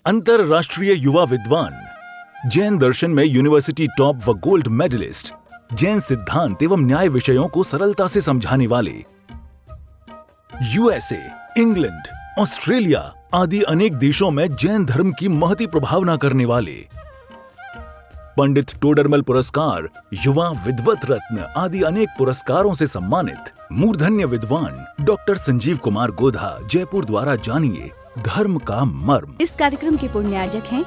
अंतरराष्ट्रीय युवा विद्वान, जैन दर्शन में यूनिवर्सिटी टॉप व गोल्ड मेडलिस्ट, जैन सिद्धांत एवं न्याय विषयों को सरलता से समझाने वाले, यूएसए, इंग्लैंड, ऑस्ट्रेलिया आदि अनेक देशों में जैन धर्म की महती प्रभावना करने वाले, पंडित टोडरमल पुरस्कार, युवा विद्वत रत्न आदि अनेक पुरस्कारों से सम्मानित मूर्धन्य विद्वान डॉक्टर संजीव कुमार गोधा जयपुर द्वारा जानिए धर्म का मर्म। इस कार्यक्रम के पुण्यार्जक हैं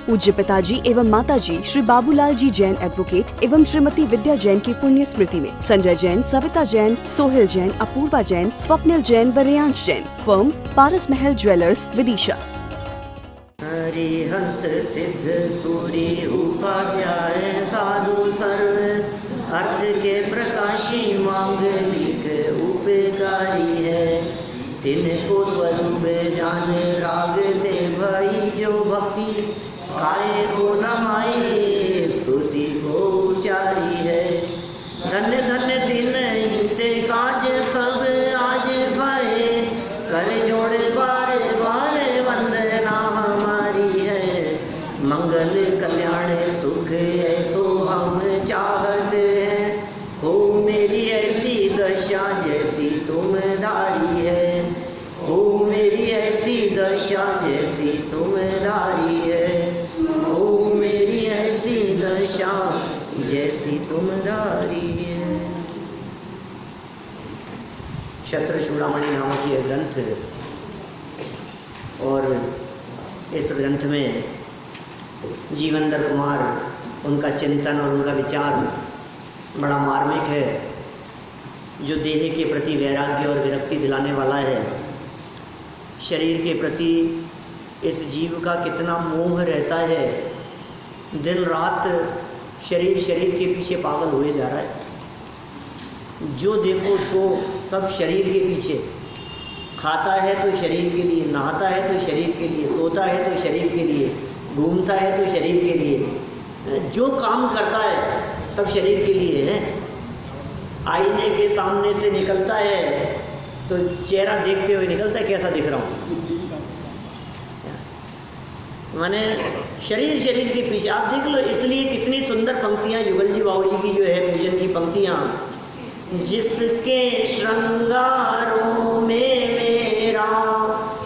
पूज्य पिताजी एवं माताजी श्री बाबूलाल जी जैन एडवोकेट एवं श्रीमती विद्या जैन की पुण्य स्मृति में संजय जैन, सविता जैन, सोहेल जैन, अपूर्वा जैन, स्वप्निल जैन व रेयांश जैन, फर्म पारस महल ज्वेलर्स, विदिशा। हरिहंस सिद्ध सूर्य उपाध्याय साधु सर्व अर्थ के प्रकाशी मांगलिक उपकारी है। तिनको स्वरूप जान राग दे भाई जो भक्ति काय को नमाई स्तुति को उचारी है। धन्य धन्य दिन इनसे काज सब आज भाए कर जोड़े बार बार वंदना हमारी है। मंगल कल्याण सुख ऐसो हम चाहते हैं, हो मेरी ऐसी दशा जैसी तुम धारी है। हो मेरी ऐसी दशा जैसी तुम धारी है। हो मेरी ऐसी दशा जैसी तुम धारी है। शत्रचूड़ामणि नामक यह ग्रंथ, और इस ग्रंथ में जीवनदर कुमार उनका चिंतन और उनका विचार बड़ा मार्मिक है, जो देह के प्रति वैराग्य और विरक्ति दिलाने वाला है। शरीर के प्रति इस जीव का कितना मोह रहता है, दिन रात शरीर के पीछे पागल हुए जा रहा है। जो देखो सो सब शरीर के पीछे, खाता है तो शरीर के लिए, नहाता है तो शरीर के लिए, सोता है तो शरीर के लिए, घूमता है तो शरीर के लिए, जो काम करता है सब शरीर के लिए है। आईने के सामने से निकलता है तो चेहरा देखते हुए निकलता है कैसा दिख रहा हूँ, माने शरीर के पीछे। आप देख लो, इसलिए कितनी सुंदर पंक्तियाँ युगल जी बाबू जी की जो है पूजन की पंक्तियाँ, जिसके श्रृंगारों में मेरा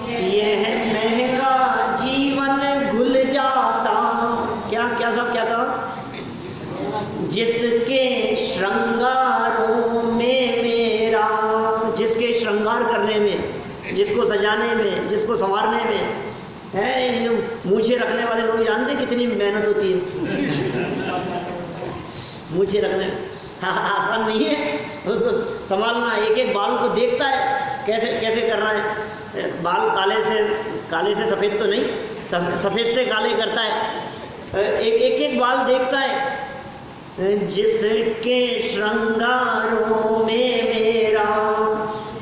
यह महंगा जीवन घुल जाता। क्या सब क्या था? जिसके श्रृंगारों में मेरा, जिसके श्रृंगार करने में, जिसको सजाने में, जिसको संवारने में है। ये मूछे रखने वाले लोग जानते हैं कितनी मेहनत होती है मूछे रखने आसान नहीं है उसको संभालना। एक एक बाल को देखता है कैसे कैसे करना है। बाल काले से सफ़ेद तो नहीं, सफ़ेद से काले करता है। एक एक बाल देखता है। जिसके श्रृंगारों में मेरा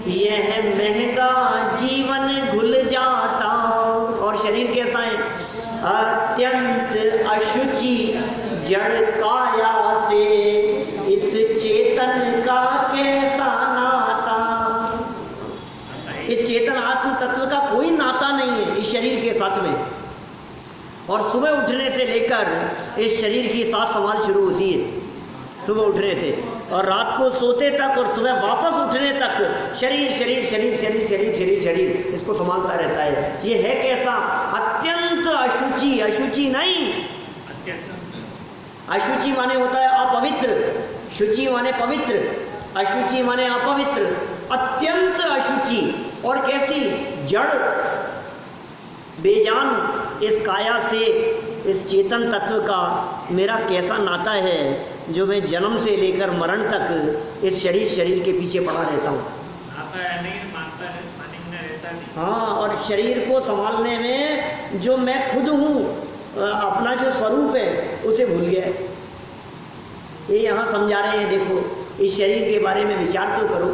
यह महंगा जीवन घुल जाता। और शरीर कैसा है? अत्यंत अशुचि जड़ काया से इस चेतन का कैसा नाता। इस चेतन आत्म तत्व का कोई नाता नहीं है इस शरीर के साथ में। और सुबह उठने से लेकर इस शरीर की साथ संभाल शुरू होती है, सुबह उठने से और रात को सोते तक और सुबह वापस उठने तक शरीर इसको संभालता रहता है। ये है कैसा? अत्यंत अशुचि। अशुचि नहीं, अशुचि माने होता है अपवित्र, शुचि माने पवित्र, अशुचि माने अपवित्र। अत्यंत अशुचि और कैसी? जड़, बेजान। इस काया से, इस चेतन तत्व का मेरा कैसा नाता है, जो मैं जन्म से लेकर मरण तक इस शरीर के पीछे पड़ा रहता हूँ। हाँ, और शरीर को संभालने में जो मैं खुद हूँ, अपना जो स्वरूप है उसे भूल गया। ये यहाँ समझा रहे हैं। देखो, इस शरीर के बारे में विचार तो करो।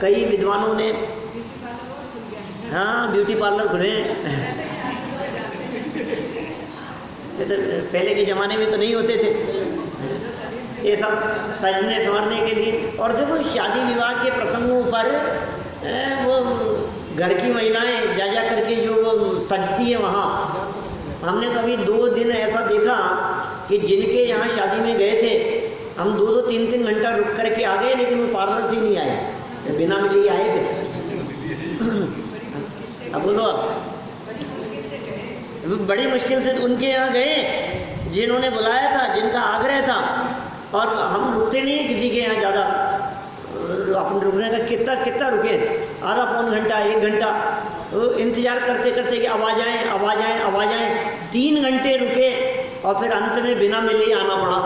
कई विद्वानों ने, हाँ, ब्यूटी पार्लर खुले हैं तो पहले के ज़माने में तो नहीं होते थे ये सब सजने संवरने के लिए। और देखो, शादी विवाह के प्रसंगों पर वो घर की महिलाएं जा करके जो वो सजती है वहाँ। हमने तो अभी 2 दिन ऐसा देखा कि जिनके यहाँ शादी में गए थे, हम 2-2 3-3 घंटा रुक करके आ गए, लेकिन वो पार्लर से ही नहीं आए, बिना मिले ही आए फिर। अब बोलो, अब बड़ी मुश्किल से उनके यहाँ गए जिन्होंने बुलाया था, जिनका आग्रह था। और हम रुकते नहीं हैं किसी के यहाँ ज़्यादा, अपन रुकने का कितना रुके, आधा पौन घंटा 1 घंटा इंतज़ार करते करते कि आवाज़ आए आवाज़ आए आवाज़ आए, 3 घंटे रुके और फिर अंत में बिना मिले ही आना पड़ा।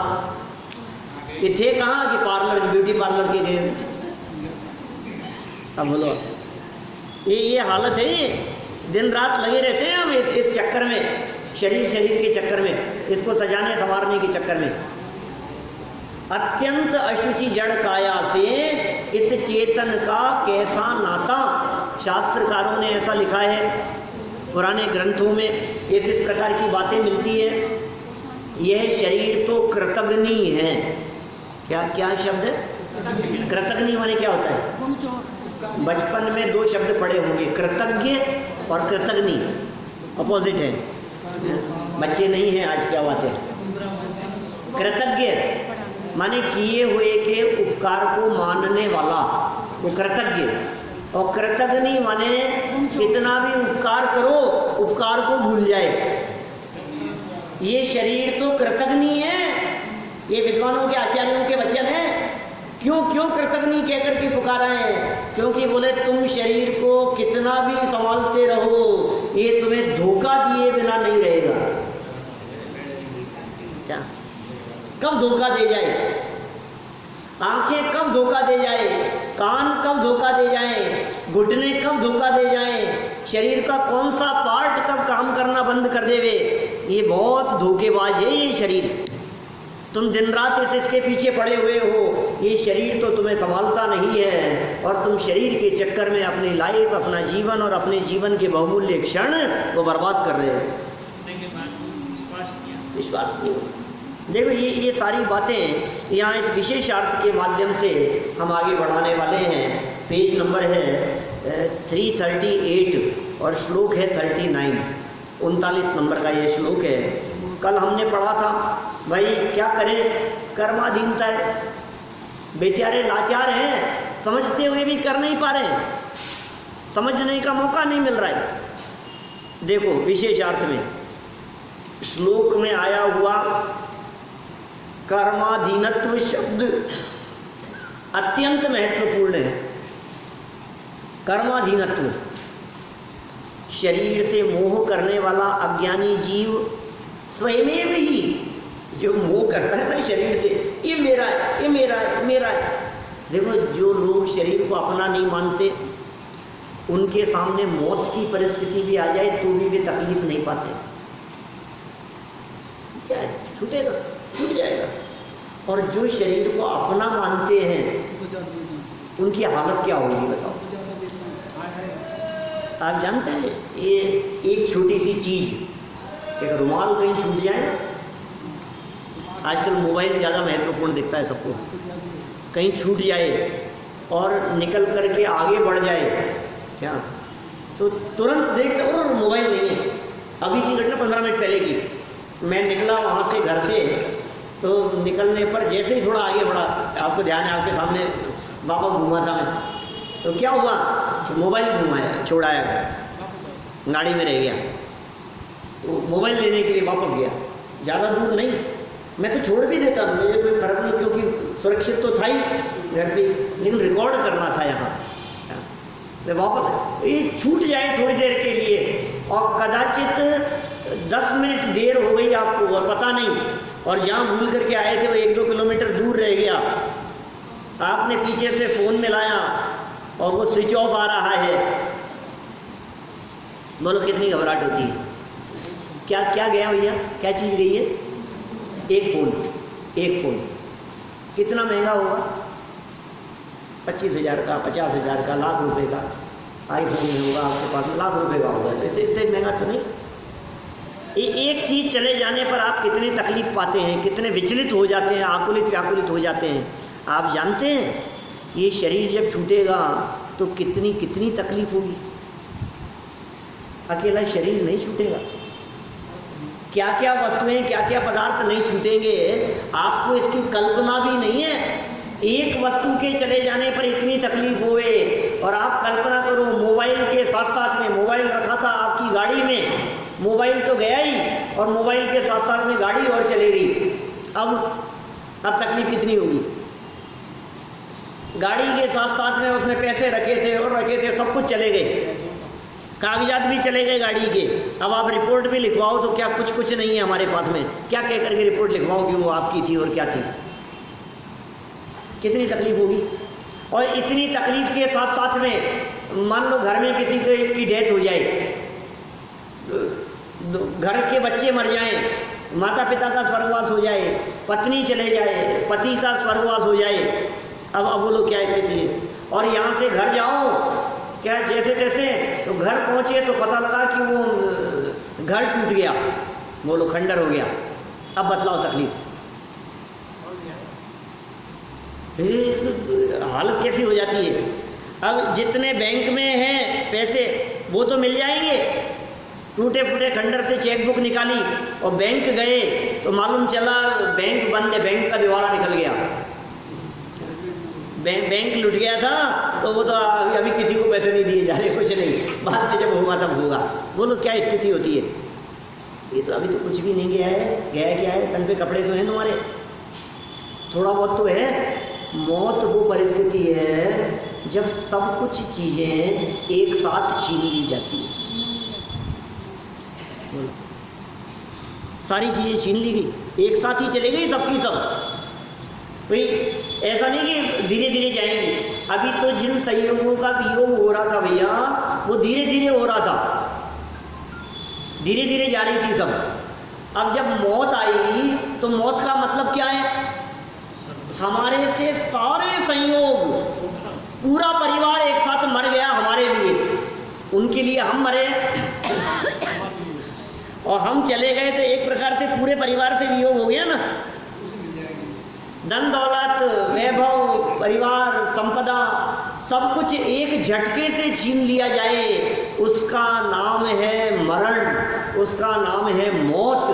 ये थे कहाँ कि पार्लर, ब्यूटी पार्लर के गए। अब बोलो, ये हालत है, दिन रात लगे रहते हैं हम इस चक्कर में, शरीर के चक्कर में, इसको सजाने संवारने के चक्कर में। अत्यंत अशुचि जड़ काया से इस चेतन का कैसा नाता, शास्त्रकारों ने ऐसा लिखा है, पुराने ग्रंथों में इस प्रकार की बातें मिलती है। यह शरीर तो कृतघ्नि है। क्या शब्द है? कृतघ्नि माने क्या होता है? बचपन में 2 शब्द पढ़े होंगे, कृतज्ञ और कृतघ्नि, अपोजिट है। बच्चे नहीं हैं आज, क्या बात है। कृतज्ञ माने किए हुए के उपकार को मानने वाला, वो कृतज्ञ। और कृतघ्नि माने कितना भी उपकार करो, उपकार को भूल जाए। ये शरीर तो कृतघ्नि है। ये विद्वानों के, आचार्यों के वचन है। क्यों कृतघ्नि कहकर के पुकारा है? क्योंकि बोले तुम शरीर को कितना भी संभालते रहो, ये तुम्हें धोखा दिए बिना नहीं रहेगा। क्या? कब धोखा दे जाए? आंखें कब धोखा दे जाए? कान कब धोखा दे जाए? घुटने कब धोखा दे जाए? शरीर का कौन सा पार्ट कब काम करना बंद कर देवे? ये बहुत धोखेबाज है ये शरीर। तुम दिन रात इसके पीछे पड़े हुए हो, ये शरीर तो तुम्हें संभालता नहीं है, और तुम शरीर के चक्कर में अपनी लाइफ, अपना जीवन और अपने जीवन के बहुमूल्य क्षण को बर्बाद कर रहे हो। विश्वास नहीं होता। देखो, ये सारी बातें यहाँ इस विशेषार्थ के माध्यम से हम आगे बढ़ाने वाले हैं। पेज नंबर है 338 और श्लोक है 39, 39 नंबर का ये श्लोक है। कल हमने पढ़ा था, भाई क्या करें, कर्माधीनता है, बेचारे लाचार हैं, समझते हुए भी कर नहीं पा रहे हैं, समझने का मौका नहीं मिल रहा है। देखो, विशेषार्थ में श्लोक में आया हुआ कर्माधीनत्व शब्द अत्यंत महत्वपूर्ण है। कर्माधीनत्व, शरीर से मोह करने वाला अज्ञानी जीव स्वयं ही जो मोह करता है ना शरीर से, ये मेरा है, ये मेरा है, मेरा है। देखो, जो लोग शरीर को अपना नहीं मानते, उनके सामने मौत की परिस्थिति भी आ जाए तो भी वे तकलीफ नहीं पाते। क्या है? छूटेगा, छूट जाएगा। और जो शरीर को अपना मानते हैं, उनकी हालत क्या होगी बताओ? आप जानते हैं, ये एक छोटी सी चीज़, एक रुमाल कहीं छूट जाए ना, आजकल मोबाइल ज़्यादा महत्वपूर्ण दिखता है सबको, कहीं छूट जाए और निकल करके आगे बढ़ जाए क्या, तो तुरंत देखते और मोबाइल नहीं है। अभी की घटना 15 मिनट पहले की, मैं निकला वहाँ से, घर से, तो निकलने पर जैसे ही थोड़ा आगे बढ़ा, आपको ध्यान है, आपके सामने बाबा घूमा था मैं, तो क्या हुआ, मोबाइल घुमाया, छोड़ाया, गाड़ी में रह गया, तो मोबाइल लेने के लिए वापस गया। ज़्यादा दूर नहीं, मैं तो छोड़ भी देता, मुझे कोई फर्क नहीं, क्योंकि सुरक्षित तो था ही घर पे, लेकिन रिकॉर्ड करना था यहाँ, मैं वापस, ये छूट जाए थोड़ी देर के लिए, और कदाचित 10 मिनट देर हो गई आपको और पता नहीं, और जहाँ भूल करके आए थे वो 1-2 किलोमीटर दूर रह गया, आपने पीछे से फ़ोन मिलाया और वो स्विच ऑफ आ रहा है, बोलो कितनी घबराहट होती है। क्या क्या गया भैया, क्या चीज़ गई है? एक फ़ोन कितना महंगा होगा? 25,000 का, 50,000 का, लाख रुपए का आईफोन में होगा आपके पास, लाख रुपए का होगा, इससे महंगा तो नहीं। एक चीज़ चले जाने पर आप कितनी तकलीफ पाते हैं, कितने विचलित हो जाते हैं, आकुलित व्याकुलित हो जाते हैं, आप जानते हैं? ये शरीर जब छूटेगा तो कितनी तकलीफ होगी। अकेला शरीर नहीं छूटेगा। क्या क्या वस्तुएं, क्या क्या पदार्थ नहीं छूटेंगे, आपको इसकी कल्पना भी नहीं है। एक वस्तु के चले जाने पर इतनी तकलीफ होए, और आप कल्पना करो मोबाइल के साथ साथ में, मोबाइल रखा था आपकी गाड़ी में, मोबाइल तो गया ही, और मोबाइल के साथ साथ में गाड़ी और चले गई। अब तकलीफ कितनी होगी। गाड़ी के साथ साथ में उसमें पैसे रखे थे और रखे थे, सब कुछ चले गए, कागजात भी चले गए गाड़ी के। अब आप रिपोर्ट भी लिखवाओ तो क्या कुछ नहीं है हमारे पास में, क्या कह करके रिपोर्ट लिखवाओ कि वो आपकी थी और क्या थी। कितनी तकलीफ होगी। और इतनी तकलीफ के साथ साथ में मान लो घर में किसी की डेथ हो जाए, घर के बच्चे मर जाएं, माता पिता का स्वर्गवास हो जाए, पत्नी चले जाए, पति का स्वर्गवास हो जाए, अब बोलो क्या कहती है। और यहाँ से घर जाओ क्या जैसे तैसे, तो घर पहुँचे तो पता लगा कि वो घर टूट गया, बोलो खंडर हो गया। अब बतलाओ तकलीफ, हालत कैसी हो जाती है। अब जितने बैंक में हैं पैसे वो तो मिल जाएंगे, टूटे फूटे खंडर से चेकबुक निकाली और बैंक गए तो मालूम चला बैंक बंद है, बैंक का दिवाला निकल गया, बैंक लुट गया था, तो वो तो अभी किसी को पैसे नहीं दिए जा रहे, कुछ नहीं, बाद में जब होगा तब होगा। बोलो क्या स्थिति होती है। ये तो अभी तो कुछ भी नहीं गया है, गया क्या है, तन पे कपड़े तो हैं तुम्हारे, थोड़ा बहुत तो है। मौत वो परिस्थिति है जब सब कुछ चीजें एक साथ छीन ली जाती है। सारी चीजें छीन ली गई, एक साथ ही चले गई सबकी सब। भाई ऐसा नहीं कि धीरे धीरे जाएंगी। अभी तो जिन संयोगों का वियोग हो रहा था भैया, वो धीरे धीरे हो रहा था, धीरे धीरे जा रही थी सब। अब जब मौत आई तो मौत का मतलब क्या है, हमारे से सारे संयोग, पूरा परिवार एक साथ मर गया हमारे लिए, उनके लिए हम मरे और हम चले गए, तो एक प्रकार से पूरे परिवार से वियोग हो गया ना। धन दौलत, वैभव, परिवार, संपदा, सब कुछ एक झटके से छीन लिया जाए, उसका नाम है मरण, उसका नाम है मौत।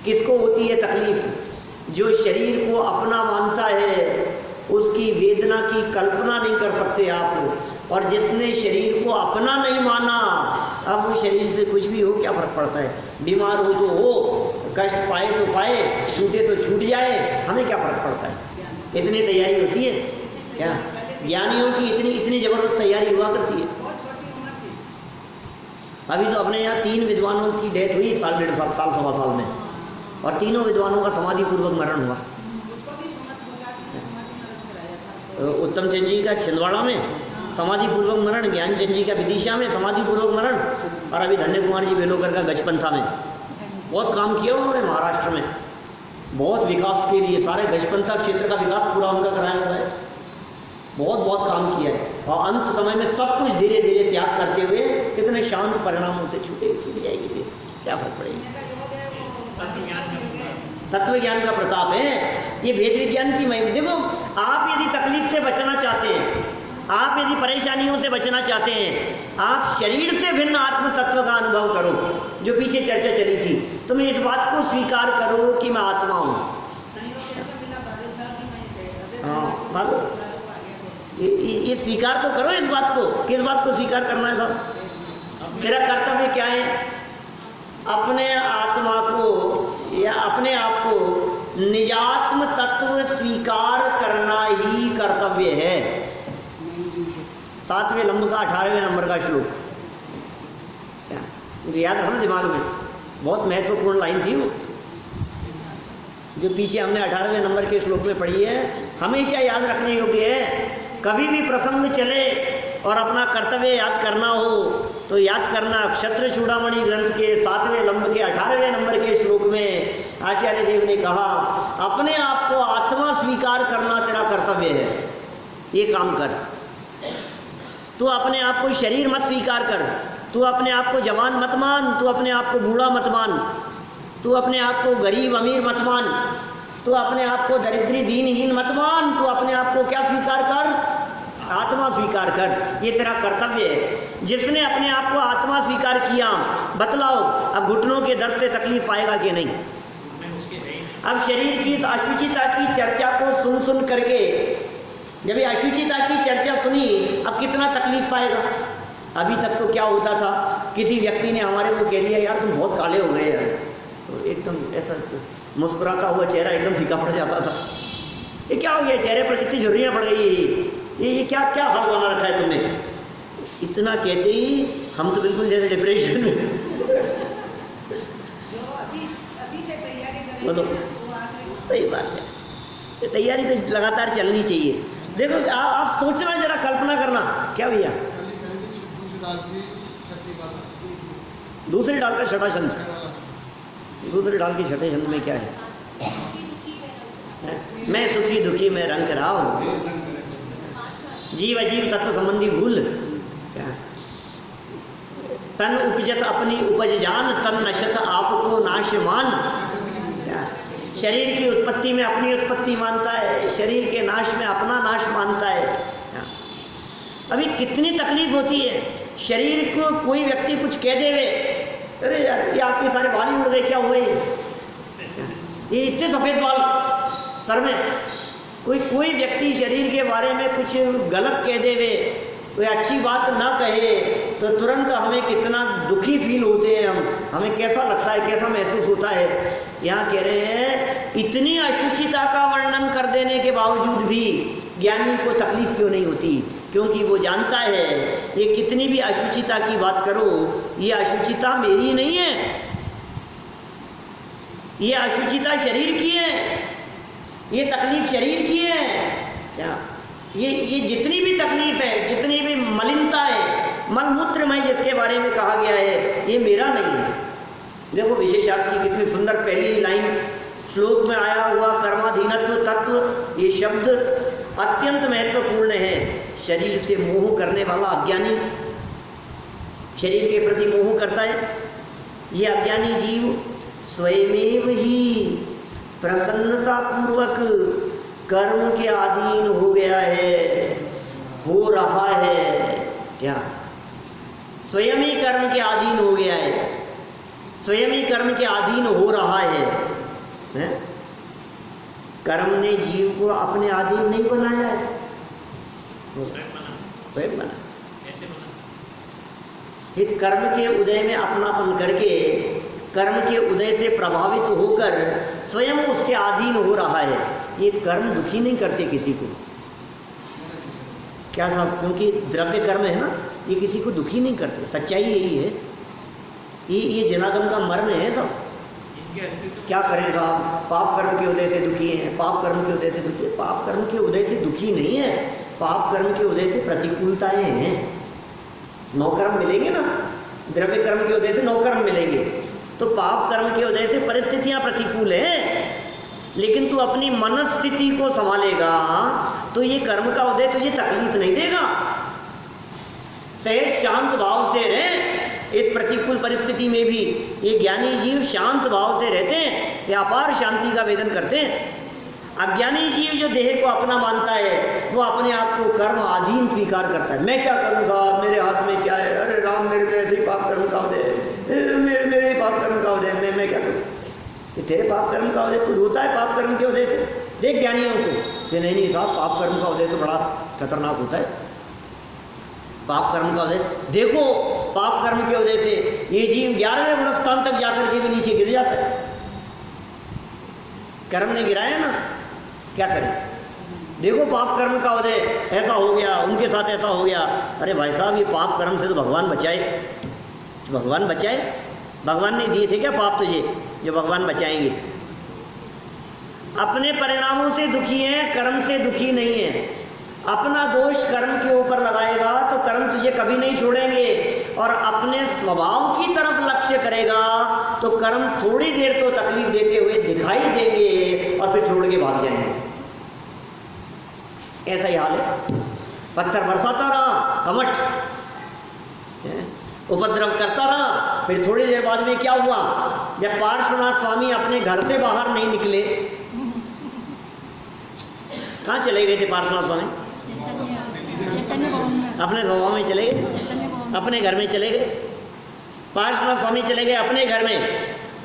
किसको होती है तकलीफ? जो शरीर को अपना मानता है, उसकी वेदना की कल्पना नहीं कर सकते आप। और जिसने शरीर को अपना नहीं माना, अब वो शरीर से कुछ भी हो क्या फर्क पड़ता है, बीमार हो तो हो, कष्ट पाए तो पाए, छूटे तो छूट जाए, हमें क्या फर्क पड़ता है। इतनी तैयारी होती है क्या? ज्ञानियों की इतनी जबरदस्त तैयारी हुआ करती है। अभी तो अपने यहाँ 3 विद्वानों की डेथ हुई साल 1.5 साल, सवा साल में, और तीनों विद्वानों का समाधि पूर्वक मरण हुआ। उत्तम चंद जी का छिंदवाड़ा में समाधि पूर्वक मरण, ज्ञानचंद जी का विदिशा में समाधि पूर्वक मरण, और अभी धन्य कुमार जी बेलोकर का गजपंथा में। बहुत काम किया उन्होंने महाराष्ट्र में, बहुत विकास के लिए, सारे गजपंथा क्षेत्र का विकास पूरा उनका कराया हुआ है, बहुत काम किया है। और अंत समय में सब कुछ धीरे धीरे त्याग करते हुए कितने शांत परिणामों से छूट जाएगी, क्या फर्क पड़ेगा। तत्व ज्ञान का प्रताप है, ये भेद विज्ञान की महिमा। देखो, आप यदि तकलीफ से बचना चाहते हैं, आप यदि परेशानियों से बचना चाहते हैं, आप शरीर से भिन्न आत्म तत्व का अनुभव करो, जो पीछे चर्चा चली थी। तुम इस बात को स्वीकार करो कि मैं आत्मा हूँ। हाँ, मालूम, ये स्वीकार तो करो इस बात को। किस बात को स्वीकार करना है साहब? तेरा कर्तव्य क्या है? अपने आत्मा को या अपने आप को निजात्म तत्व स्वीकार करना ही कर्तव्य है। 7वें लंब का 18वें नंबर का श्लोक, क्या मुझे याद है ना दिमाग में, बहुत महत्वपूर्ण लाइन थी वो, जो पीछे हमने 18वें नंबर के श्लोक में पढ़ी है, हमेशा याद रखने योग्य है। कभी भी प्रसंग चले और अपना कर्तव्य याद करना हो तो याद करना। क्षत्र चूड़ामणि ग्रंथ के 7वें लंब के 18वें नंबर के श्लोक में आचार्य देव ने कहा, अपने आप को आत्मा स्वीकार करना तेरा कर्तव्य है, ये काम कर। तू अपने आप को शरीर मत स्वीकार कर, तू अपने आप को जवान मत मान, तू अपने आप को बूढ़ा मत मान, तू अपने आप को गरीब अमीर मत मान, तू अपने आप को दरिद्री दीनहीन मत मान, तू अपने आप को क्या स्वीकार कर? आत्मा स्वीकार कर, ये तेरा कर्तव्य है। जिसने अपने आप को आत्मा स्वीकार किया, बतलाओ अब घुटनों के दर्द से तकलीफ पाएगा कि नहीं? अब शरीर की इस अशुचिता की चर्चा को सुन सुन करके, जब ये अशुचिता की चर्चा सुनी, अब कितना तकलीफ पाएगा? अभी तक तो क्या होता था, किसी व्यक्ति ने हमारे को कह दिया यार तुम बहुत काले हो गए यार, तो एकदम ऐसा मुस्कुराता हुआ चेहरा एकदम फीका पड़ जाता था। ये क्या हो गया, चेहरे पर कितनी झुर्रियाँ पड़ गई, ये क्या क्या हाल बना रखा है तुमने? इतना कहते ही हम तो बिल्कुल जैसे डिप्रेशन में। बोलो, सही बात है, ये तैयारी तो लगातार चलनी चाहिए। देखो आप सोचना, जरा कल्पना करना, क्या भैया दूसरे डाल का छठा छंद, दूसरे डाल की छठे छंद में क्या है? मैं सुखी दुखी में रंग रहा हूँ, जीव अजीव तत्व संबंधी भूल, क्या तन उपजत अपनी उपज जान, तन नशत आपको नाशमान। क्या शरीर की उत्पत्ति में अपनी उत्पत्ति मानता है, शरीर के नाश में अपना नाश मानता है। क्या अभी कितनी तकलीफ होती है, शरीर को कोई व्यक्ति कुछ कह देवे, अरे यार ये आपके सारे बाल ही उड़ गए, क्या हुए ये इतने सफ़ेद बाल सर में? कोई व्यक्ति शरीर के बारे में कुछ गलत कह देवे, कोई अच्छी बात ना कहे, तो तुरंत हमें कितना दुखी फील होते हैं, हमें कैसा लगता है, कैसा महसूस होता है। यहाँ कह रहे हैं इतनी अशुचिता का वर्णन कर देने के बावजूद भी ज्ञानी को तकलीफ क्यों नहीं होती? क्योंकि वो जानता है ये कितनी भी अशुचिता की बात करो, ये अशुचिता मेरी नहीं है, ये अशुचिता शरीर की है, ये तकलीफ शरीर की है। क्या ये जितनी भी तकलीफ है, जितनी भी मलिनता है, मलमूत्रमय जिसके बारे में कहा गया है, ये मेरा नहीं है। देखो विशेषार्थ की कितनी सुंदर पहली लाइन श्लोक में आया हुआ कर्माधीनत्व तत्व, ये शब्द अत्यंत महत्वपूर्ण है। शरीर से मोह करने वाला अज्ञानी, शरीर के प्रति मोह करता है, ये अज्ञानी जीव स्वयमेव ही प्रसन्नता पूर्वक कर्म के अधीन हो गया है, हो रहा है। क्या स्वयं ही कर्म के अधीन हो गया है, स्वयं ही कर्म के अधीन हो रहा है? कर्म ने जीव को अपने अधीन नहीं बनाया है, स्वयं बना। ये कर्म के उदय में अपनापन करके, कर्म के उदय से प्रभावित होकर स्वयं उसके अधीन हो रहा है। ये कर्म दुखी नहीं करते किसी को, क्या साहब? क्योंकि द्रव्य कर्म है ना, ये किसी को दुखी नहीं करते। सच्चाई यही है, ये जनागम का मर्म है सब। क्या करें साहब, पाप कर्म के उदय से दुखी हैं, पाप कर्म के उदय से दुखी है। पाप कर्म के उदय से दुखी नहीं है, पाप कर्म के उदय से प्रतिकूलताएं हैं। नौकर्म मिलेंगे ना, द्रव्य कर्म के उदय से नौकर्म मिलेंगे, तो पाप कर्म के उदय से परिस्थितियां प्रतिकूल हैं, लेकिन तू अपनी मनस्थिति को संभालेगा तो ये कर्म का उदय तुझे तकलीफ नहीं देगा। सहज शांत भाव से रहे इस प्रतिकूल परिस्थिति में भी। ये ज्ञानी जीव शांत भाव से रहते हैं, ये अपार शांति का वेदन करते हैं। अज्ञानी जीव जो देह को अपना मानता है, वो अपने आप को कर्म अधीन स्वीकार करता है। मैं क्या करूँ साहब, मेरे हाथ में क्या है, अरे राम मेरे तो ऐसे ही पाप कर्म का उदय, मेरे पाप कर्म का उदय, मैं क्या करूँ? कि तेरे पाप कर्म का उदय, तू रोता है पाप कर्म के उदय से? देख ज्ञानियों को कि नहीं साहब, पाप कर्म का उदय तो बड़ा खतरनाक होता है। पाप कर्म का उदय देखो, पाप कर्म के उदय से ये जीव 11वें गुणस्थान तक जाकर के भी नीचे गिर जाता है। कर्म ने गिराया ना, क्या करें? देखो पाप कर्म का उदय ऐसा हो गया, उनके साथ ऐसा हो गया। अरे भाई साहब, ये पाप कर्म से तो भगवान बचाए, भगवान बचाए। भगवान ने दिए थे क्या पाप तुझे जो भगवान बचाएंगे? अपने परिणामों से दुखी हैं, कर्म से दुखी नहीं है। अपना दोष कर्म के ऊपर लगाएगा तो कर्म तुझे कभी नहीं छोड़ेंगे, और अपने स्वभाव की तरफ लक्ष्य करेगा तो कर्म थोड़ी देर तो तकलीफ देते हुए दिखाई देंगे और फिर छोड़ के भाग जाएंगे। ऐसा ही हाल है। पत्थर बरसाता रहा, कमट उपद्रव करता रहा, फिर थोड़ी देर बाद में क्या हुआ? जब पार्श्वनाथ स्वामी अपने घर से बाहर नहीं निकले, कहाँ चले गए थे पार्श्वनाथ स्वामी? अपने स्वभाव में चले गए, अपने घर में चले गए। पार्श्वनाथ स्वामी चले गए अपने घर में,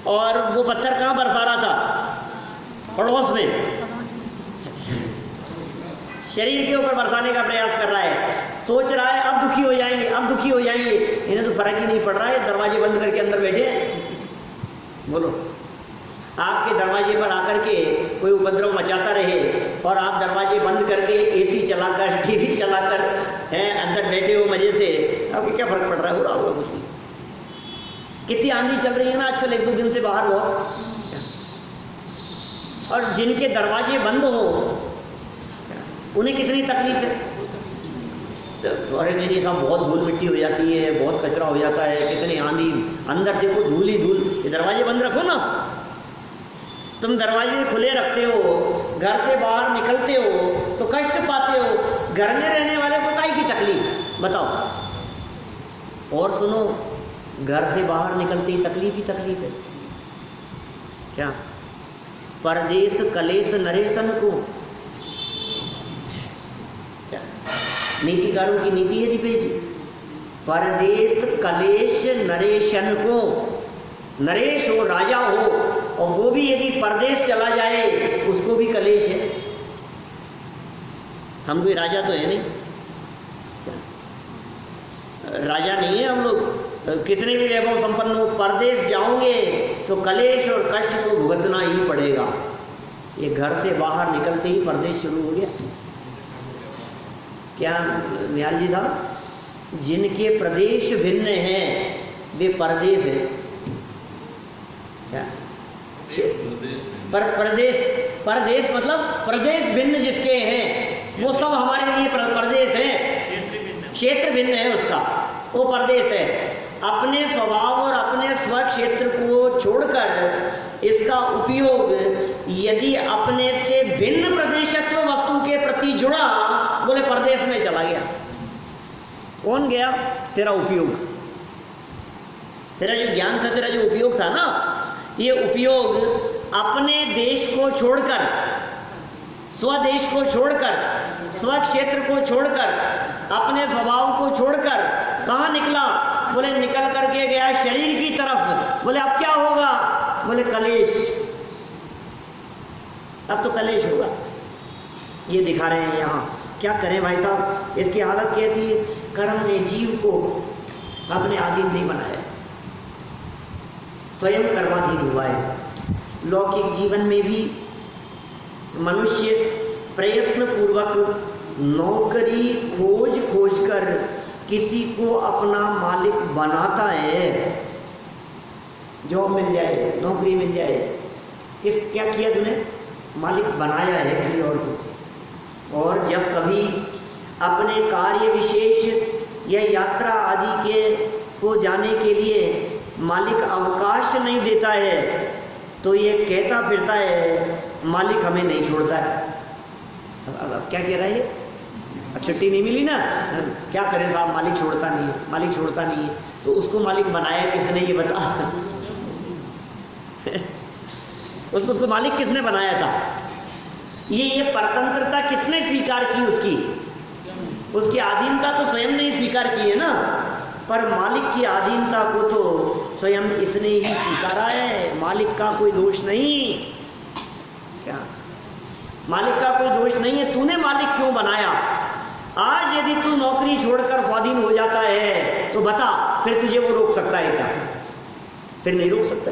और वो पत्थर कहाँ बरसा रहा था? पड़ोस में। शरीर के ऊपर बरसाने का प्रयास कर रहा है, सोच रहा है अब दुखी हो जाएंगे, अब दुखी हो जाएंगे। इन्हें तो फर्क ही नहीं पड़ रहा है, दरवाजे बंद करके अंदर बैठे हैं। बोलो, आपके दरवाजे पर आकर के कोई उपद्रव मचाता रहे और आप दरवाजे बंद करके एसी चलाकर, टीवी चलाकर अंदर बैठे हो मजे से, आपको क्या फर्क पड़ रहा है? हो रहा होगा कुछ नहीं। कितनी आंधी चल रही है ना आजकल, 1-2 दिन से बाहर बहुत। और जिनके दरवाजे बंद हो उन्हें कितनी तकलीफ है। तो अरे नहीं साहब, बहुत धूल मिट्टी हो जाती है, बहुत कचरा हो जाता है, कितनी आंधी, अंदर देखो धूल ही धूल। ये दरवाजे बंद रखो ना। तुम दरवाजे खुले रखते हो, घर से बाहर निकलते हो तो कष्ट पाते हो, घर में रहने वाले को काहे की तकलीफ बताओ। और सुनो, घर से बाहर निकलते ही तकलीफ है क्या? परदेश कलेश नरेशन को, क्या नीतिकारों की नीति है दीपेश जी? परदेश कलेश नरेशन को। नरेश हो, राजा हो, और वो भी यदि परदेश चला जाए उसको भी कलेश है। हम कोई राजा तो है नहीं, राजा नहीं है हम लोग। कितने भी वैभव संपन्न हो, परदेश जाओगे तो कलेश और कष्ट तो भुगतना ही पड़ेगा। ये घर से बाहर निकलते ही परदेश शुरू हो गया। क्या निहाल जी साहब, जिनके प्रदेश भिन्न हैं वे परदेश है क्या? पर परदेश मतलब प्रदेश भिन्न जिसके हैं वो सब हमारे लिए प्रदेश है, क्षेत्र भिन्न है उसका, वो परदेश है। अपने स्वभाव और अपने स्व क्षेत्र को छोड़कर इसका उपयोग यदि अपने से भिन्न प्रदेशत्व वस्तु के प्रति जुड़ा, बोले परदेश में चला गया। कौन गया? तेरा उपयोग, तेरा जो ज्ञान था, तेरा जो उपयोग था ना, ये उपयोग अपने देश को छोड़कर, स्वदेश को छोड़कर, स्व क्षेत्र को छोड़कर, अपने स्वभाव को छोड़कर कहाँ निकला? बोले निकल करके गया शरीर की तरफ। बोले अब क्या होगा? बोले कलेश, अब तो कलेश होगा। ये दिखा रहे हैं यहाँ। क्या करें भाई साहब, इसकी हालत कैसी है? कर्म ने जीव को अपने अधीन नहीं बनाया, स्वयं कर्माधीन हुआ है। लौकिक जीवन में भी मनुष्य प्रयत्न पूर्वक नौकरी खोज कर किसी को अपना मालिक बनाता है। जॉब मिल जाए, नौकरी मिल जाए, क्या किया तूने? मालिक बनाया है किसी और को। और जब कभी अपने कार्य विशेष या यात्रा आदि के को जाने के लिए मालिक अवकाश नहीं देता है तो ये कहता फिरता है मालिक हमें नहीं छोड़ता है। अब क्या कह रहा है? अब छुट्टी नहीं मिली ना, क्या करें साहब, मालिक छोड़ता नहीं है, मालिक छोड़ता नहीं है। तो उसको मालिक बनाया किसने, ये बता। उसको मालिक किसने बनाया था? ये परतंत्रता किसने स्वीकार की? उसकी अधीनता तो स्वयं ने स्वीकार की है ना, पर मालिक की अधीनता को तो स्वयं इसने ही स्वीकारा है। मालिक का कोई दोष नहीं। क्या? मालिक का कोई दोष नहीं है। तूने मालिक क्यों बनाया? आज यदि तू नौकरी छोड़कर स्वाधीन हो जाता है तो बता, फिर तुझे वो रोक सकता है क्या? फिर नहीं रोक सकता।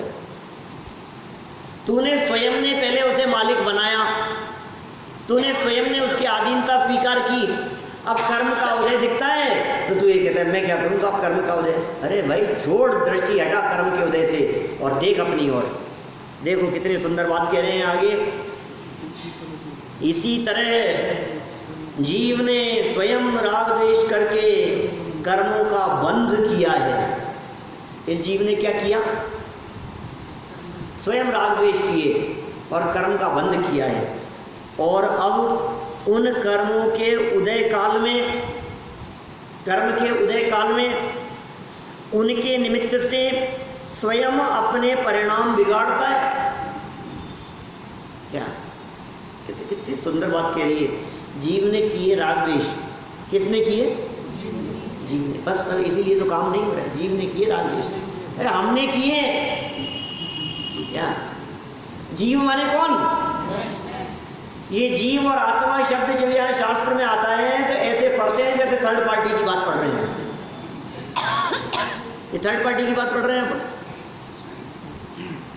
तूने स्वयं ने पहले उसे मालिक बनाया, तूने स्वयं ने उसकी अधीनता स्वीकार की। अब कर्म का उदय दिखता है तो तू ये कहता है मैं क्या करूँगा अब कर्म का उदय। अरे भाई छोड़, दृष्टि हटा कर्म के उदय से और देख अपनी ओर। देखो कितनी सुंदर बात कह रहे हैं आगे। इसी तरह जीव ने स्वयं राग द्वेष करके कर्मों का बंध किया है। इस जीव ने क्या किया? स्वयं राग द्वेष किए और कर्म का बंध किया है। और अब उन कर्मों के उदय काल में, कर्म के उदय काल में उनके निमित्त से स्वयं अपने परिणाम बिगाड़ता है। क्या कितनी सुंदर बात कह रही है। जीव ने किए राग द्वेष किसने किए? जीव ने। बस अब इसीलिए तो काम नहीं हो रहा है, जीव ने किए राग द्वेष। अरे हमने किए क्या? जीव माने कौन? ये जीव और आत्मा शब्द जब यहाँ शास्त्र में आता है तो ऐसे पढ़ते हैं जैसे थर्ड पार्टी की बात पढ़ रहे हैं। ये थर्ड पार्टी की बात पढ़ रहे हैं अपन।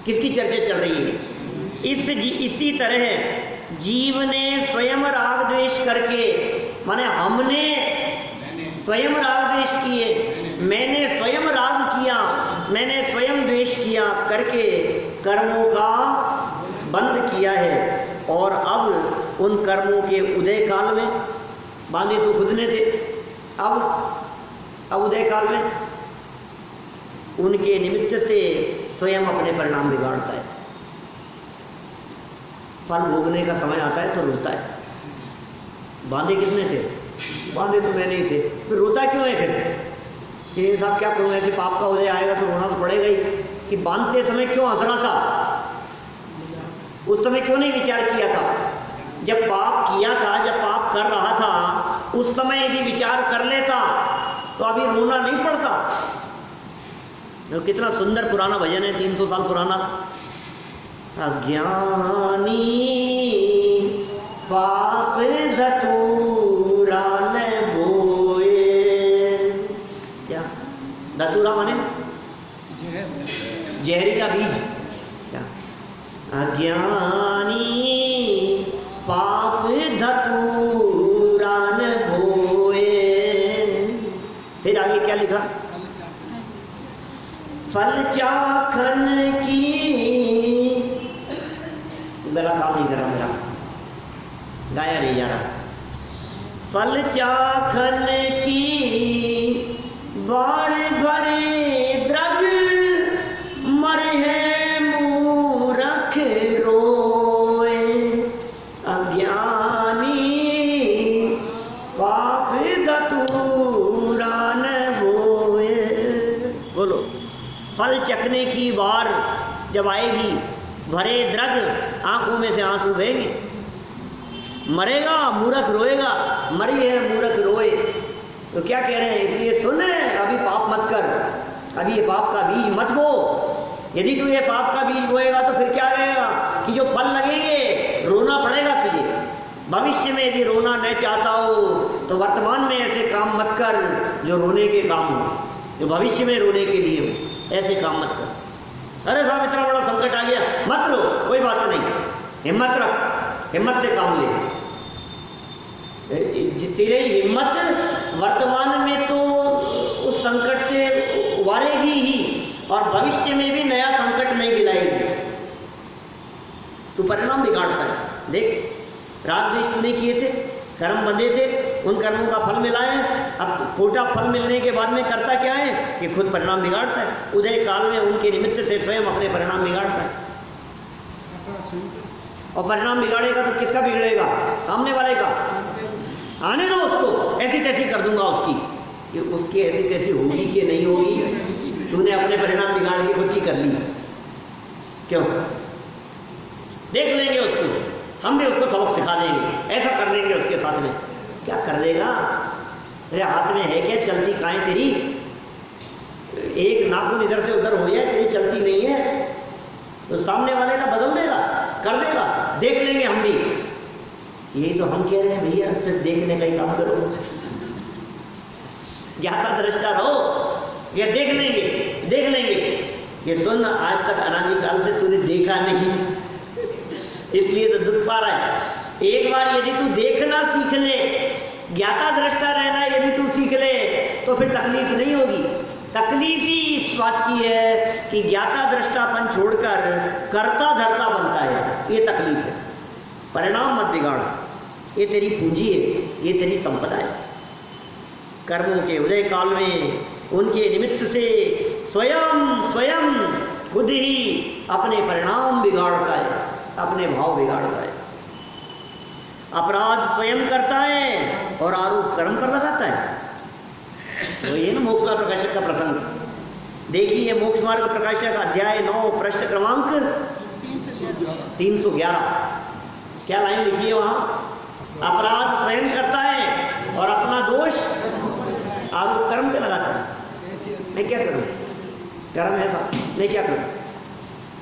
किसकी चर्चा चल रही है? इसी तरह जीव ने स्वयं राग द्वेष करके, माने हमने स्वयं राग द्वेष किए, मैंने स्वयं राग किया, मैंने स्वयं द्वेष किया करके कर्मों का बंद किया है। और अब उन कर्मों के उदय काल में, बांधे तो खुद ने थे, अब उदय काल में उनके निमित्त से स्वयं अपने परिणाम बिगाड़ता है। फल भोगने का समय आता है तो रोता है। बांधे कितने थे? बांधे तो मैं नहीं थे, फिर रोता क्यों है फिर कि साहब क्या करूं, ऐसे पाप का उदय आएगा तो रोना तो पड़ेगा ही। कि बांधते समय क्यों हंस रहा था? उस समय क्यों नहीं विचार किया था? जब पाप किया था, जब पाप कर रहा था, उस समय यदि विचार कर लेता तो अभी रोना नहीं पड़ता। तो कितना सुंदर पुराना भजन है, 300 साल पुराना। अज्ञानी पाप धतूरा न बोए। क्या धतूरा माने? जहरीला बीज। क्या? अज्ञानी पाप धतूरा न बोए। फिर आगे क्या लिखा? फल चाखन की, गला काम नहीं कर रहा मेरा, गाया नहीं जा रहा। फल चाखन की बाण भरे द्रग, मरे है मूरख रोए। अज्ञानी पाप धतूरा न बोए। बोलो, फल चखने की बार जब आएगी, भरे द्रग, आंखों में से आंसू बहेंगे, मरेगा मूर्ख रोएगा, मरी है मूर्ख रोए। तो क्या कह रहे हैं? इसलिए सुन, अभी पाप मत कर, अभी ये पाप का बीज मत बो। यदि तू ये पाप का बीज बोएगा तो फिर क्या रहेगा कि जो फल लगेंगे, रोना पड़ेगा तुझे। भविष्य में यदि रोना नहीं चाहता हो तो वर्तमान में ऐसे काम मत कर जो रोने के काम हो, जो भविष्य में रोने के लिए हो। ऐसे काम मत कर। अरे साहब इतना बड़ा संकट आ गया, मत रो, कोई बात नहीं, हिम्मत रख, हिम्मत से काम ले। तेरी हिम्मत वर्तमान में तो उस संकट से उबारेगी ही, और भविष्य में भी नया संकट नहीं दिलाएगी। तू परिणाम बिगाड़ता है। देख, राग द्वेष तूने किए थे, कर्म बंधे थे, उन कर्मों का फल मिला है। अब खोटा फल मिलने के बाद में करता क्या है कि खुद परिणाम बिगाड़ता है। उदय काल में उनके निमित्त से स्वयं अपने परिणाम बिगाड़ता है। और परिणाम बिगाड़ेगा तो किसका बिगड़ेगा? सामने वाले का। आने दो उसको, ऐसी तैसी कर दूंगा उसकी, कि उसकी ऐसी तैसी होगी कि नहीं होगी। तूने अपने परिणाम बिगाड़ के खुद की कर ली। क्यों? देख लेंगे उसको, हम भी उसको सबक सिखा देंगे, ऐसा कर लेंगे उसके साथ में। क्या कर देगा? तेरे हाथ में है क्या? चलती काएं तेरी? एक नाखून इधर से उधर हो जाए, तेरी चलती नहीं है तो सामने वाले का बदल देगा, कर देगा। देख लेंगे हम भी। यही तो हम कह रहे हैं भैया, सिर्फ देखने का ही काम करो, ज्ञाता दृष्टा रहो, ये देख लेंगे, देख लेंगे। ये सुन, आज तक अनादिकाल से तूने देखा नहीं, इसलिए तो दुख पा रहा है। एक बार यदि तू देखना सीख ले, ज्ञाता दृष्टा रहना यदि तू सीख ले, तो फिर तकलीफ नहीं होगी। तकलीफ ही इस बात की है कि ज्ञाता दृष्टापन छोड़कर कर्ता धर्ता बनता है, ये तकलीफ है। परिणाम मत बिगाड़, ये तेरी पूंजी है, ये तेरी संपदा है। कर्मों के उदय काल में उनके निमित्त से स्वयं खुद ही अपने परिणाम बिगाड़ता है, अपने भाव बिगाड़ता है। अपराध स्वयं करता है और आरोप कर्म पर लगाता है। तो ये ना मोक्ष मार्ग प्रकाशक का प्रसंग देखिए, मोक्ष मार्ग प्रकाशक अध्याय 9 प्रश्न क्रमांक 311। क्या लाइन लिखी है वहां? अपराध स्वयं करता है और अपना दोष आप कर्म पे लगाता है। मैं क्या करूं, कर्म है साहब, मैं क्या करूं?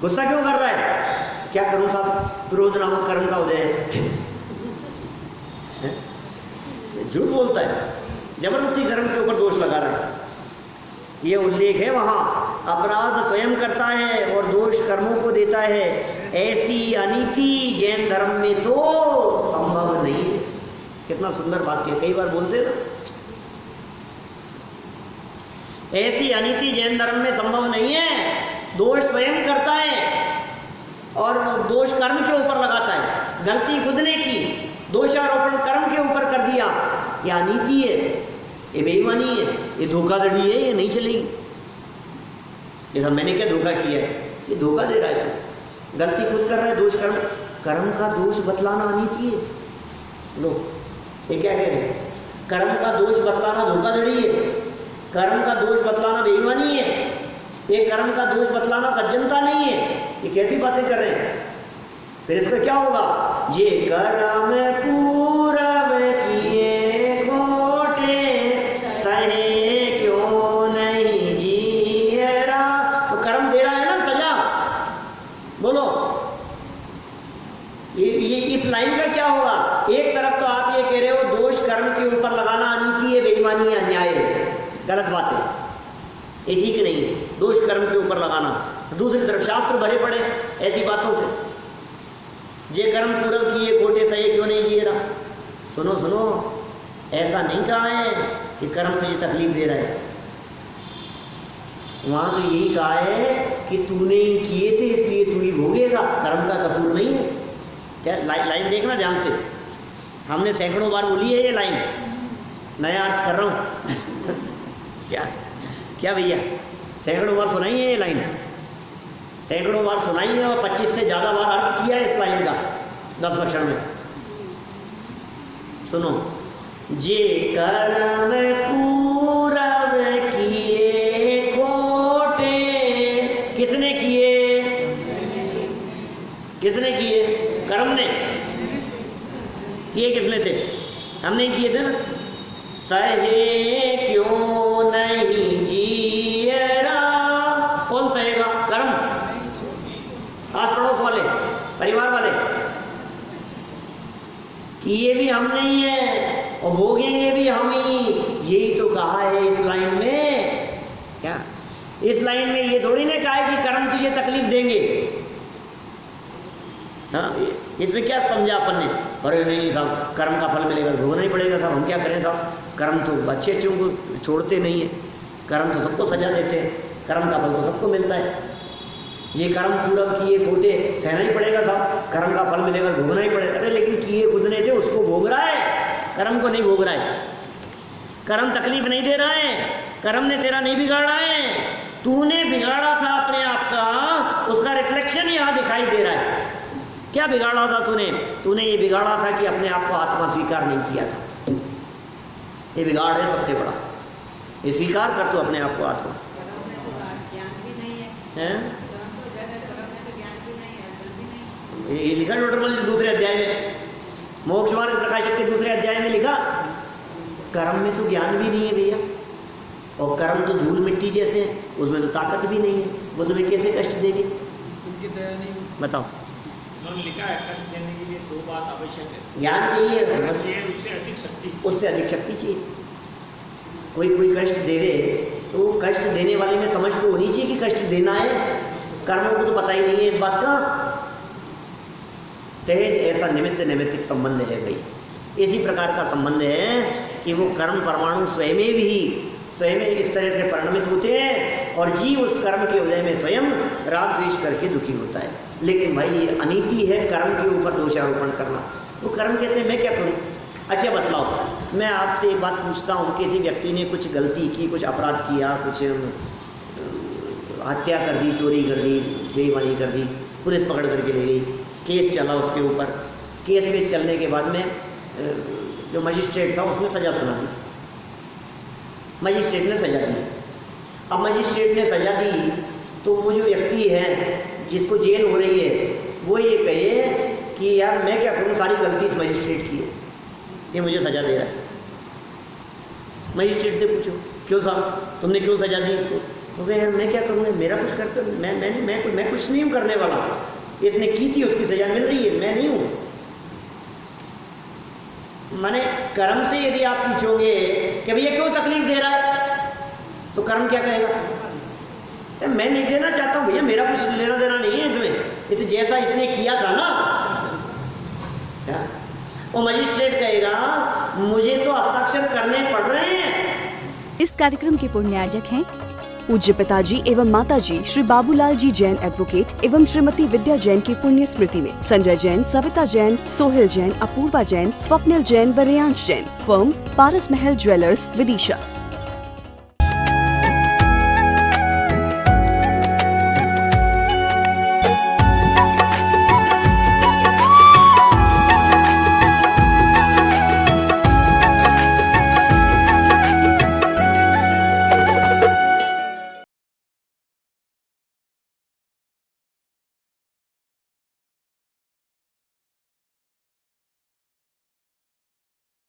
गुस्सा क्यों कर रहा है? क्या करूं साहब, क्रोध नामक कर्म का उदय है। झूठ बोलता है, जबरदस्ती कर्म के ऊपर दोष लगा रहा है। ये उल्लेख है वहां, अपराध स्वयं करता है और दोष कर्मों को देता है। ऐसी अनीति जैन धर्म में तो संभव नहीं है। कितना सुंदर वाक्य, कई बार बोलते ना, ऐसी अनीति जैन धर्म में संभव नहीं है। दोष स्वयं करता है और दोष कर्म के ऊपर लगाता है। गलती खुद ने की, दोषारोपण कर्म के ऊपर कर दिया, ये अनीति है, ये बेईमानी है, ये धोखाधड़ी है, ये नहीं चलेगी। ये सब मैंने क्या धोखा किया है, ये धोखा दे रहा है। तो गलती खुद कर रहा है, दोष कर्म, कर्म का दोष बतलाना अनीति है। लो ये क्या कह रहे हैं, कर्म का दोष बतलाना धोखाधड़ी है, कर्म का दोष बतलाना बेईमानी है, ये कर्म का दोष बतलाना सज्जनता नहीं है। ये कैसी बातें कर रहे हैं? फिर इसका क्या होगा? ये कर्म पूरब किए खोटे, सहे क्यों नहीं जियरा। तो कर्म दे रहा है ना सजा। बोलो ये इस लाइन का क्या होगा? एक तरफ तो आप ये कह रहे हो दोष कर्म के ऊपर लगाना अनीति है, बेईमानी है, अन्याय है, गलत बात है, ये ठीक नहीं है दोष कर्म के ऊपर लगाना। दूसरी तरफ शास्त्र भरे पड़े ऐसी बातों से, जे कर्म पूरब किए खोटे सहे क्यों नहीं जिए रहा। सुनो सुनो, ऐसा नहीं कहा है कि कर्म तुझे तकलीफ दे रहा है। वहां तो यही कहा है कि तूने ही किए थे इसलिए तू ही भोगेगा, कर्म का कसूर नहीं है। क्या लाइन देखना ध्यान से, हमने सैकड़ों बार बोली है ये लाइन, नया अर्थ कर रहा हूं। क्या क्या भैया, सैकड़ों बार सुनाई है ये लाइन, सैकड़ों बार सुनाई है और 25 से ज़्यादा बार अर्थ किया है इस लाइन का 10 लक्षण में। सुनो, जे कर्म पूरब किए खोटे, किसने किए? किसने किए? कर्म ने किए। किसने थे? हमने किए थे ना। सहे क्यों नहीं जियरा, कौन सहेगा? कर्म, आस पड़ोस वाले, परिवार वाले। किए भी हमने ही है और भोगेंगे भी हम ही। यही तो कहा है इस लाइन में। क्या इस लाइन में ये थोड़ी ना कहा है कि कर्म तुझे तकलीफ देंगे। हाँ, इसमें क्या समझा अपन ने? अरे नहीं साहब, कर्म का फल मिलेगा, भोगना ही पड़ेगा साहब, हम क्या करें साहब, कर्म तो अच्छे अच्छों को छोड़ते नहीं है, कर्म तो सबको सजा देते हैं, कर्म का फल तो सबको मिलता है। ये कर्म पूरब किए खोटे सहना ही पड़ेगा साहब, कर्म का फल मिलेगा, भोगना ही पड़ेगा। अरे लेकिन किए खुद ने थे, उसको भोग रहा है, कर्म को नहीं भोग रहा है। कर्म तकलीफ नहीं दे रहा है, कर्म ने तेरा नहीं बिगाड़ा है, तूने बिगाड़ा था अपने आप का, उसका रिफ्लेक्शन यहाँ दिखाई दे रहा है। क्या बिगाड़ा था तूने? तूने ये बिगाड़ा था कि अपने आप को आत्मा स्वीकार नहीं किया था। ये बिगाड़ है सबसे बड़ा, ये स्वीकार कर तू अपने आप को आत्मा। ये लिखा टोटल दूसरे अध्याय में, मोक्ष मार्ग प्रकाशक के दूसरे अध्याय में लिखा, कर्म में तो ज्ञान भी नहीं है भैया, और कर्म तो धूल मिट्टी जैसे हैं, उसमें तो ताकत भी नहीं है, वो तुम्हें कैसे कष्ट देंगे? उनकी दया नहीं। बताओ। लिखा है कष्ट देने के लिए 2 बात आवश्यक है, ज्ञान चाहिए, उससे अधिक शक्ति, उससे अधिक शक्ति चाहिए। कोई कष्ट देवे तो कष्ट देने वाले में समझ तो होनी चाहिए कि कष्ट देना है, कर्मों को तो पता ही नहीं है इस बात का। सहज ऐसा निमित्त नैमित्तिक संबंध है भाई, इसी प्रकार का संबंध है कि वो कर्म परमाणु स्वयं इस तरह से परिणमित होते हैं और जीव उस कर्म के उदय में स्वयं राग द्वेष करके दुखी होता है। लेकिन भाई ये अनीति है कर्म के ऊपर दोषारोपण करना। वो कर्म कहते हैं मैं क्या करूं? अच्छा बतलाओ, मैं आपसे एक बात पूछता हूँ, किसी व्यक्ति ने कुछ गलती की, कुछ अपराध किया, कुछ हत्या कर दी, चोरी कर दी, बेईमानी कर दी, पुलिस पकड़ करके ले गई, केस चला उसके ऊपर, केस चलने के बाद में जो मजिस्ट्रेट था उसने सज़ा सुना दी, मजिस्ट्रेट ने सज़ा दी। अब मजिस्ट्रेट ने सज़ा दी तो वो जो व्यक्ति है जिसको जेल हो रही है वो ये कहे कि यार मैं क्या करूँ, सारी गलती इस मजिस्ट्रेट की है, ये मुझे सज़ा दे रहा है। मजिस्ट्रेट से पूछो, क्यों साहब तुमने क्यों सजा दी इसको? तो कहे यार मैं क्या करूँगा, मेरा कुछ करता, मैं कुछ नहीं हूँ करने वाला, इसने की थी उसकी सजा मिल रही है, मैं नहीं हूँ। माने कर्म से यदि आप पूछोगे कि भैया क्यों तकलीफ दे रहा है, तो कर्म क्या कहेगा, मैं नहीं देना चाहता हूँ भैया, मेरा कुछ लेना देना नहीं है इसमें, ये तो जैसा इसने किया था ना। क्या वो मजिस्ट्रेट कहेगा मुझे तो हस्ताक्षर करने पड़ रहे हैं। इस कार्यक्रम के पुण्यार्जक हैं पूज्य पिताजी एवं माताजी श्री बाबूलाल जी जैन एडवोकेट एवं श्रीमती विद्या जैन की पुण्य स्मृति में संजय जैन, सविता जैन, सोहेल जैन, अपूर्वा जैन, स्वप्निल जैन व रेयांश जैन, फर्म पारस महल ज्वेलर्स, विदिशा।